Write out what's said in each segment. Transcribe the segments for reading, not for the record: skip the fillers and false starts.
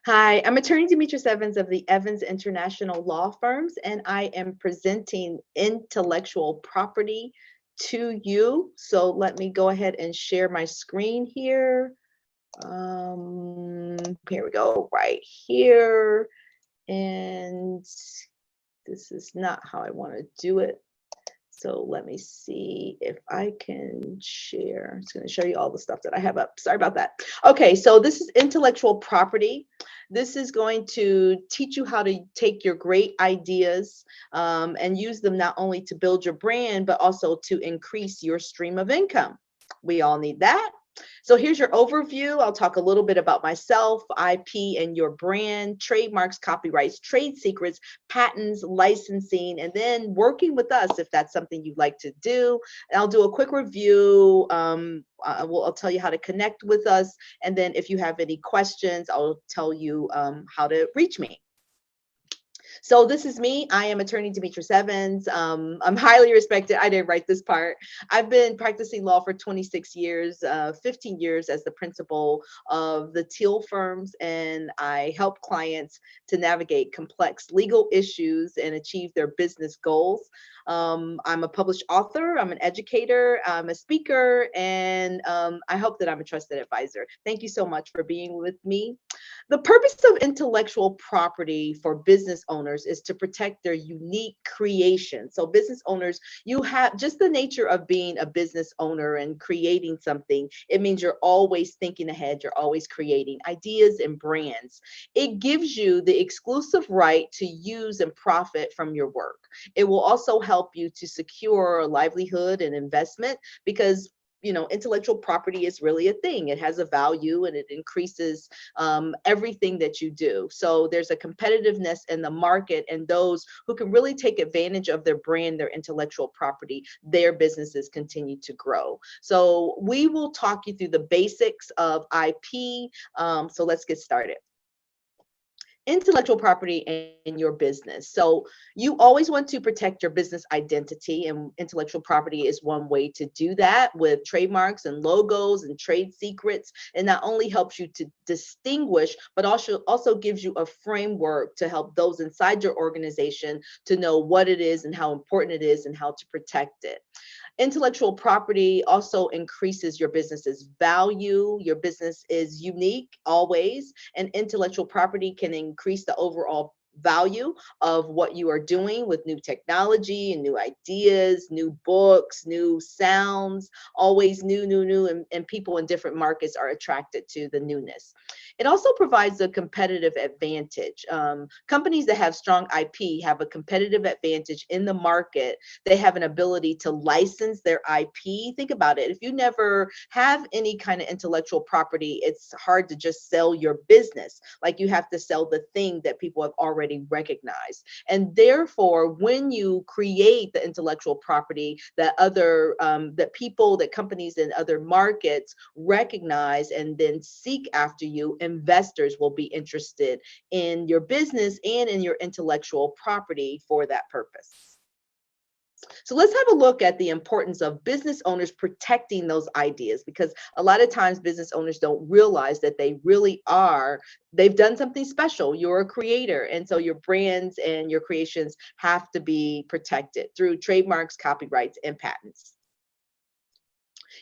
Hi, I'm attorney Demitrus Evans of the Evans International Law Firms, and I am presenting intellectual property to you. So let me go ahead and share my screen here. Here we go, right here. And this is not how I want to do it. So let me see if I can share. It's going to show you all the stuff that I have up. Sorry about that. Okay, so this is intellectual property. This is going to teach you how to take your great ideas and use them not only to build your brand, but also to increase your stream of income. We all need that. So here's your overview. I'll talk a little bit about myself, IP and your brand, trademarks, copyrights, trade secrets, patents, licensing, and then working with us if that's something you'd like to do. And I'll do a quick review. I'll tell you how to connect with us. And then if you have any questions, I'll tell you how to reach me. So this is me. I am attorney Demitrus Evans. I'm highly respected. I didn't write this part. I've been practicing law for 26 years, 15 years as the principal of the TEIL Firms, and I help clients to navigate complex legal issues and achieve their business goals. I'm a published author, I'm an educator, I'm a speaker, and I hope that I'm a trusted advisor. Thank you so much for being with me. The purpose of intellectual property for business owners is to protect their unique creation. So business owners, you have just the nature of being a business owner and creating something. It means you're always thinking ahead. You're always creating ideas and brands. It gives you the exclusive right to use and profit from your work. It will also help you to secure a livelihood and investment because intellectual property is really a thing. It has a value and it increases everything that you do. So there's a competitiveness in the market, and those who can really take advantage of their brand, their intellectual property, their businesses continue to grow. So we will talk you through the basics of IP. So let's get started. Intellectual property in your business. So you always want to protect your business identity, and intellectual property is one way to do that with trademarks and logos and trade secrets. It not only helps you to distinguish, but also gives you a framework to help those inside your organization to know what it is and how important it is and how to protect it. Intellectual property also increases your business's value. Your business is unique always, and intellectual property can increase the overall value of what you are doing with new technology and new ideas, new books, new sounds, always new, and people in different markets are attracted to the newness. It also provides a competitive advantage. Companies that have strong IP have a competitive advantage in the market. They have an ability to license their IP. Think about it. If you never have any kind of intellectual property, it's hard to just sell your business. Like you have to sell the thing that people have already recognized. And therefore, when you create the intellectual property that that companies in other markets recognize and then seek after you, investors will be interested in your business and in your intellectual property for that purpose. So let's have a look at the importance of business owners protecting those ideas, because a lot of times business owners don't realize that they've done something special. You're a creator. And so your brands and your creations have to be protected through trademarks, copyrights, and patents.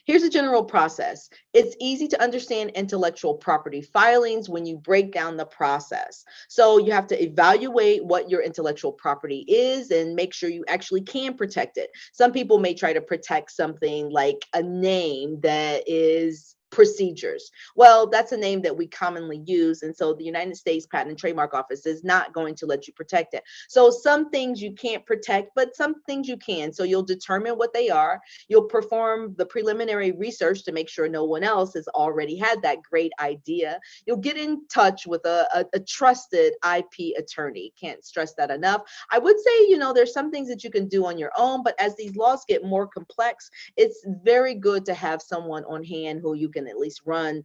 Here's a general process. It's easy to understand intellectual property filings when you break down the process. So you have to evaluate what your intellectual property is and make sure you actually can protect it. Some people may try to protect something like a name that is procedures. Well, that's a name that we commonly use. And so the United States Patent and Trademark Office is not going to let you protect it. So some things you can't protect, but some things you can. So you'll determine what they are. You'll perform the preliminary research to make sure no one else has already had that great idea. You'll get in touch with a trusted IP attorney. Can't stress that enough. I would say, there's some things that you can do on your own, but as these laws get more complex, it's very good to have someone on hand who you can can at least run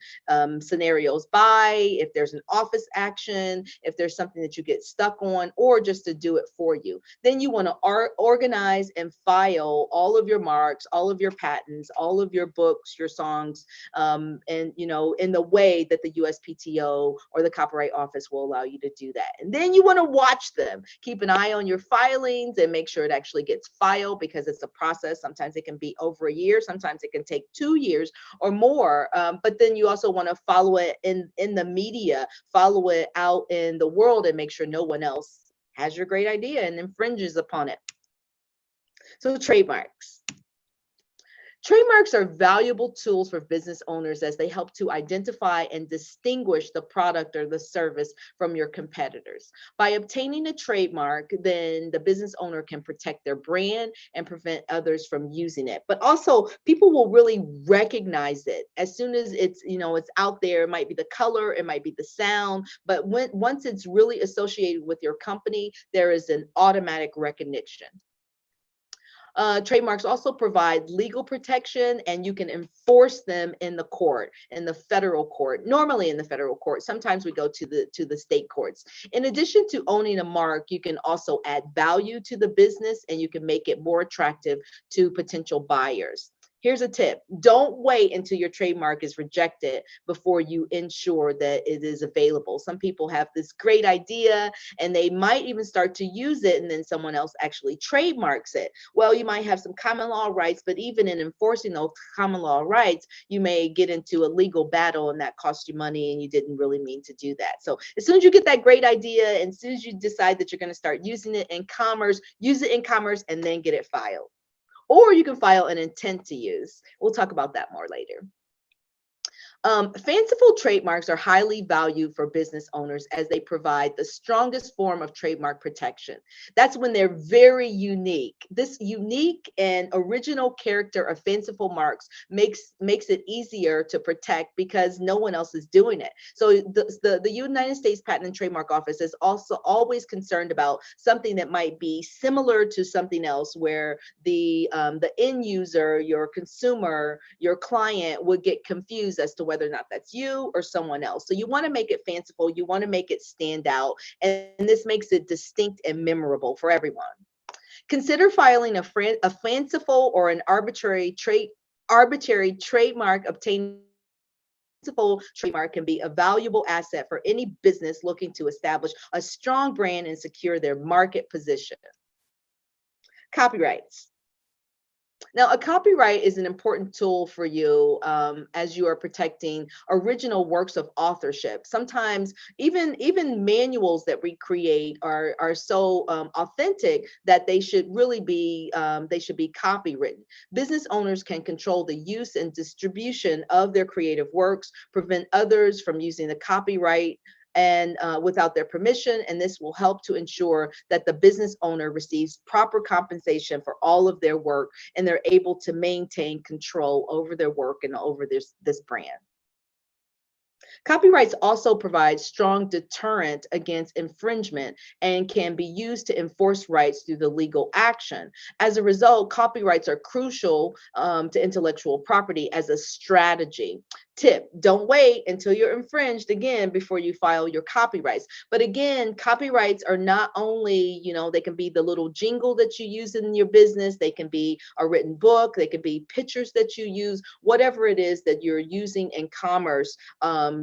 scenarios by, if there's an office action, if there's something that you get stuck on, or just to do it for you. Then you want to organize and file all of your marks, all of your patents, all of your books, your songs, and in the way that the USPTO or the Copyright Office will allow you to do that. And then you want to watch them. Keep an eye on your filings and make sure it actually gets filed, because it's a process. Sometimes it can be over a year, sometimes it can take 2 years or more. But then you also want to follow it in the media, follow it out in the world, and make sure no one else has your great idea and infringes upon it. So trademarks. Trademarks are valuable tools for business owners as they help to identify and distinguish the product or the service from your competitors. By obtaining a trademark, then the business owner can protect their brand and prevent others from using it. But also, people will really recognize it as soon as it's out there. It might be the color, it might be the sound, but once it's really associated with your company, there is an automatic recognition. Trademarks also provide legal protection, and you can enforce them in the court, in the federal court, normally in the federal court. Sometimes we go to the state courts. In addition to owning a mark, you can also add value to the business, and you can make it more attractive to potential buyers. Here's a tip. Don't wait until your trademark is rejected before you ensure that it is available. Some people have this great idea and they might even start to use it, and then someone else actually trademarks it. Well, you might have some common law rights, but even in enforcing those common law rights, you may get into a legal battle and that costs you money and you didn't really mean to do that. So as soon as you get that great idea, and as soon as you decide that you're going to start using it in commerce, use it in commerce and then get it filed. Or you can file an intent to use. We'll talk about that more later. Fanciful trademarks are highly valued for business owners as they provide the strongest form of trademark protection. That's when they're very unique. This unique and original character of fanciful marks makes it easier to protect because no one else is doing it. So the United States Patent and Trademark Office is also always concerned about something that might be similar to something else, where the end user, your consumer, your client would get confused as to whether or not that's you or someone else. So you want to make it fanciful, you want to make it stand out, and this makes it distinct and memorable for everyone. Consider filing a fanciful or an arbitrary trademark. Obtaining fanciful trademark can be a valuable asset for any business looking to establish a strong brand and secure their market position. Copyrights. Now, a copyright is an important tool for you as you are protecting original works of authorship. Sometimes even manuals that we create are so authentic that they should really be copywritten. Business owners can control the use and distribution of their creative works, prevent others from using the copyright and without their permission, and this will help to ensure that the business owner receives proper compensation for all of their work, and they're able to maintain control over their work and over this brand. Copyrights also provide strong deterrent against infringement and can be used to enforce rights through the legal action. As a result, copyrights are crucial to intellectual property as a strategy. Tip: don't wait until you're infringed again before you file your copyrights. But again, copyrights are not only, they can be the little jingle that you use in your business, they can be a written book, they can be pictures that you use, whatever it is that you're using in commerce.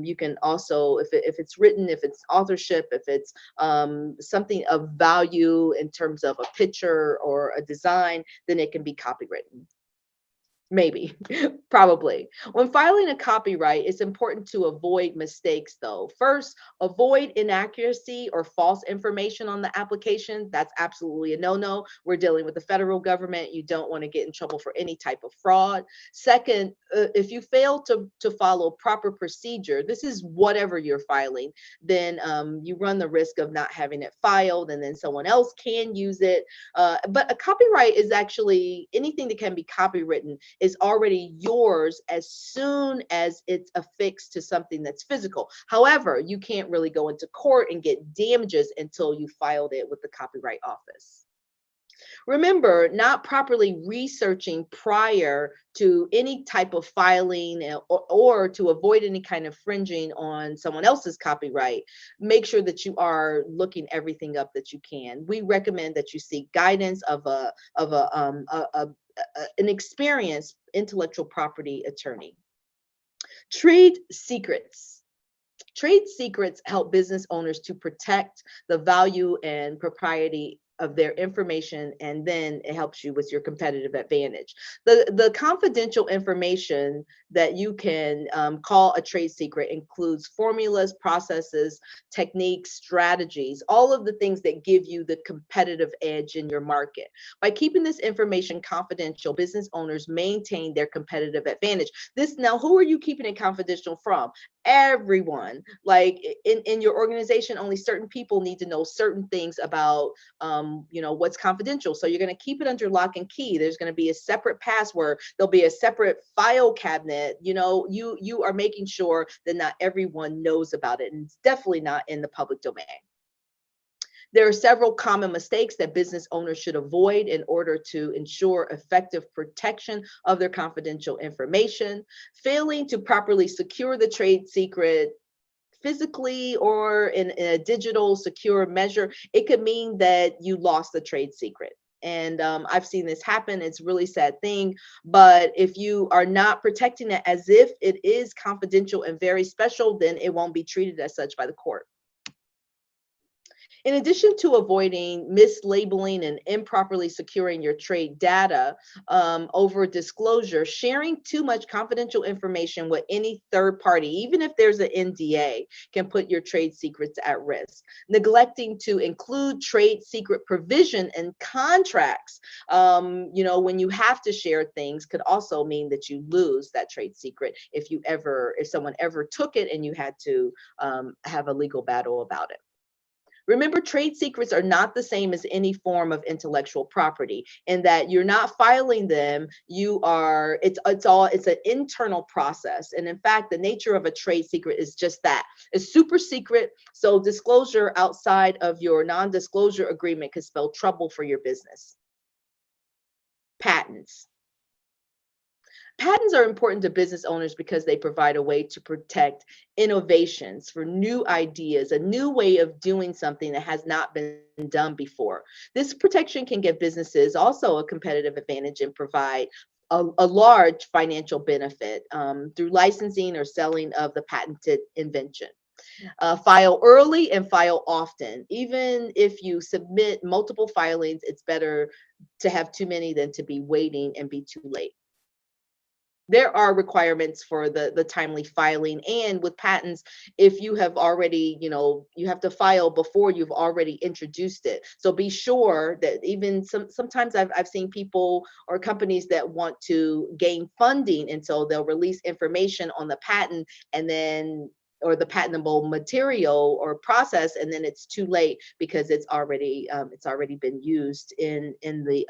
You can also, if it's written, if it's authorship, if it's something of value in terms of a picture or a design, then it can be copywritten. Maybe, probably. When filing a copyright, it's important to avoid mistakes, though. First, avoid inaccuracy or false information on the application. That's absolutely a no-no. We're dealing with the federal government. You don't want to get in trouble for any type of fraud. Second, if you fail to follow proper procedure, this is whatever you're filing, then you run the risk of not having it filed, and then someone else can use it. But a copyright is actually anything that can be copywritten is already yours as soon as it's affixed to something that's physical. However, you can't really go into court and get damages until you filed it with the Copyright Office. Remember, not properly researching prior to any type of filing or to avoid any kind of infringing on someone else's copyright. Make sure that you are looking everything up that you can. We recommend that you seek guidance of an experienced intellectual property attorney. Trade secrets. Trade secrets help business owners to protect the value and propriety of their information, and then it helps you with your competitive advantage. The confidential information that you can call a trade secret includes formulas, processes, techniques, strategies, all of the things that give you the competitive edge in your market. By keeping this information confidential, business owners maintain their competitive advantage. Now, who are you keeping it confidential from? Everyone. Like in your organization, only certain people need to know certain things about what's confidential. So you're going to keep it under lock and key. There's going to be a separate password. There'll be a separate file cabinet. You are making sure that not everyone knows about it, and it's definitely not in the public domain. There are several common mistakes that business owners should avoid in order to ensure effective protection of their confidential information. Failing to properly secure the trade secret physically or in a digital secure measure, it could mean that you lost the trade secret. And I've seen this happen. It's a really sad thing. But if you are not protecting it as if it is confidential and very special, then it won't be treated as such by the court. In addition to avoiding mislabeling and improperly securing your trade data over disclosure, sharing too much confidential information with any third party, even if there's an NDA, can put your trade secrets at risk. Neglecting to include trade secret provision in contracts, when you have to share things, could also mean that you lose that trade secret if someone ever took it and you had to have a legal battle about it. Remember, trade secrets are not the same as any form of intellectual property, in that you're not filing them. It's an internal process. And in fact, the nature of a trade secret is just that. It's super secret. So disclosure outside of your non-disclosure agreement could spell trouble for your business. Patents. Patents are important to business owners because they provide a way to protect innovations for new ideas, a new way of doing something that has not been done before. This protection can give businesses also a competitive advantage and provide a large financial benefit through licensing or selling of the patented invention. File early and file often. Even if you submit multiple filings, it's better to have too many than to be waiting and be too late. There are requirements for the timely filing, and with patents, if you have already, you have to file before you've already introduced it. So be sure that even sometimes I've seen people or companies that want to gain funding, and so they'll release information on the patent or the patentable material or process, and then it's too late because it's already been used in the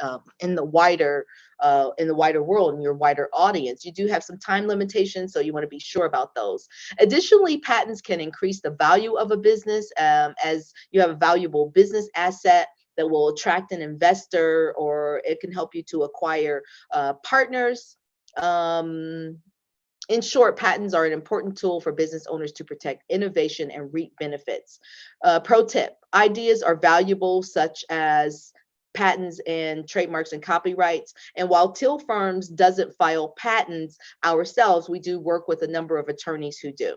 wider world, in your wider audience. You do have some time limitations, so you want to be sure about those. Additionally, patents can increase the value of a business as you have a valuable business asset that will attract an investor, or it can help you to acquire partners. In short, patents are an important tool for business owners to protect innovation and reap benefits. Pro tip: ideas are valuable, such as patents and trademarks and copyrights. And while TEIL Firms doesn't file patents ourselves, we do work with a number of attorneys who do.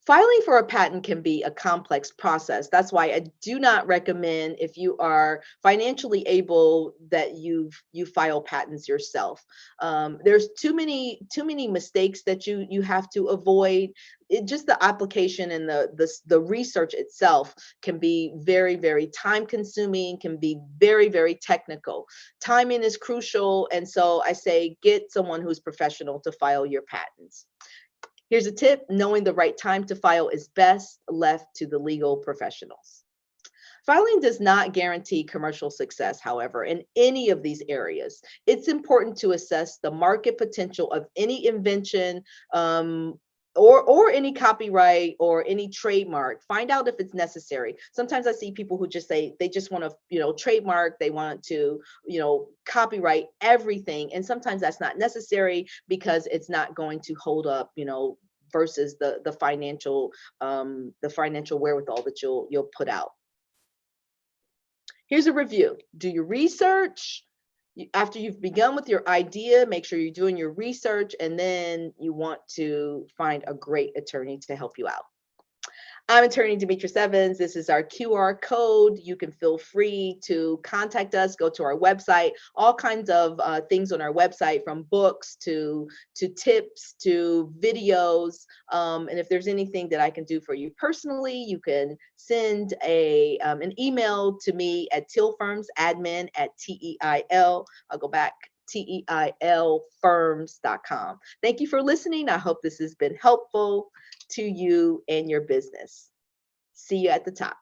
Filing for a patent can be a complex process. That's why I do not recommend, if you are financially able, that you file patents yourself. There's too many mistakes that you have to avoid. Just the application and the research itself can be very, very time consuming, can be very, very technical. Timing is crucial, and so I say get someone who's professional to file your patents. Here's a tip: knowing the right time to file is best left to the legal professionals. Filing does not guarantee commercial success, however, in any of these areas. It's important to assess the market potential of any invention or any copyright or any trademark. Find out if it's necessary. Sometimes I see people who just say they just want to, trademark, they want to, copyright everything. And sometimes that's not necessary because it's not going to hold up, versus the financial wherewithal that you'll put out. Here's a review. Do your research. After you've begun with your idea, make sure you're doing your research, and then you want to find a great attorney to help you out. I'm attorney Demitrus Evans. This is our QR code. You can feel free to contact us, go to our website, all kinds of things on our website, from books to tips to videos. And if there's anything that I can do for you personally, you can send an email to me at TEIL Firms, admin at TEIL. I'll go back. TEILfirms.com. Thank you for listening. I hope this has been helpful to you and your business. See you at the top.